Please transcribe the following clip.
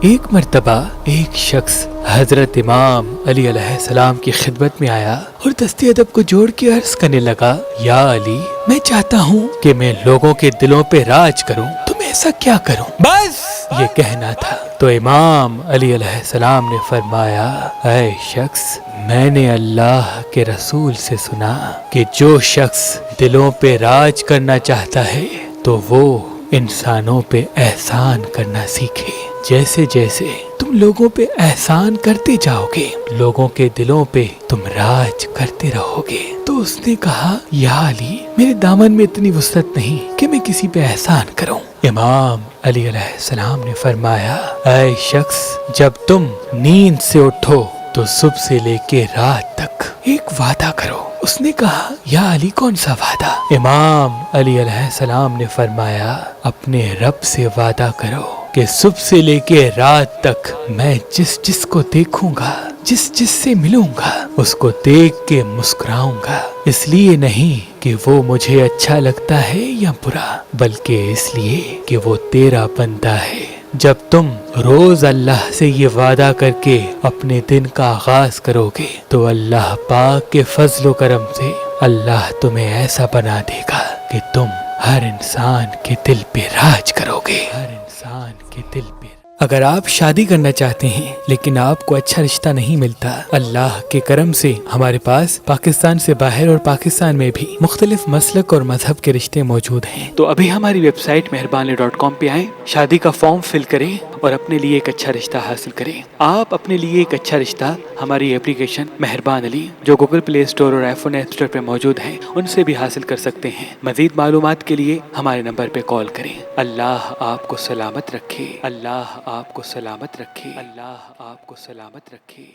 ایک مرتبہ ایک شخص حضرت امام علی علیہ السلام کی خدمت میں آیا اور دستے ادب کو جوڑ کے عرض کرنے لگا، یا علی، میں چاہتا ہوں کہ میں لوگوں کے دلوں پہ راج کروں، تو میں ایسا کیا کروں؟ بس یہ کہنا تھا تو امام علی علیہ السلام نے فرمایا، اے شخص، میں نے اللہ کے رسول سے سنا کہ جو شخص دلوں پہ راج کرنا چاہتا ہے تو وہ انسانوں پہ احسان کرنا سیکھے۔ جیسے جیسے تم لوگوں پہ احسان کرتے جاؤ گے، لوگوں کے دلوں پہ تم راج کرتے رہو گے۔ تو اس نے کہا، یا علی، میرے دامن میں اتنی وسعت نہیں کہ میں کسی پہ احسان کروں۔ امام علی علیہ السلام نے فرمایا، اے شخص، جب تم نیند سے اٹھو تو صبح سے لے کے رات تک ایک وعدہ کرو۔ اس نے کہا، یا علی، کون سا وعدہ؟ امام علی علیہ السلام نے فرمایا، اپنے رب سے وعدہ کرو کہ صبح سے لے کے رات تک میں جس جس کو دیکھوں گا، جس جس سے ملوں گا، اس کو دیکھ کے مسکراؤں گا، اس لیے نہیں کہ وہ مجھے اچھا لگتا ہے یا برا، بلکہ اس لیے کہ وہ تیرا بندہ ہے۔ جب تم روز اللہ سے یہ وعدہ کر کے اپنے دن کا آغاز کرو گے تو اللہ پاک کے فضل و کرم سے اللہ تمہیں ایسا بنا دے گا کہ تم ہر انسان کے دل پہ راج کرو گے، ہر انسان کے دل پہ۔ اگر آپ شادی کرنا چاہتے ہیں لیکن آپ کو اچھا رشتہ نہیں ملتا، اللہ کے کرم سے ہمارے پاس پاکستان سے باہر اور پاکستان میں بھی مختلف مسلک اور مذہب کے رشتے موجود ہیں، تو ابھی ہماری ویب سائٹ مہربان.com پہ آئیں، شادی کا فارم فل کریں اور اپنے لیے ایک اچھا رشتہ حاصل کریں۔ آپ اپنے لیے ایک اچھا رشتہ ہماری اپلیکیشن مہربان علی جو گوگل پلے اسٹور اور آئی فون ایپ اسٹور پہ موجود ہے ان سے بھی حاصل کر سکتے ہیں۔ مزید معلومات کے لیے ہمارے نمبر پہ کال کریں۔ اللہ آپ کو سلامت رکھے، اللہ آپ کو سلامت رکھے، اللہ آپ کو سلامت رکھے۔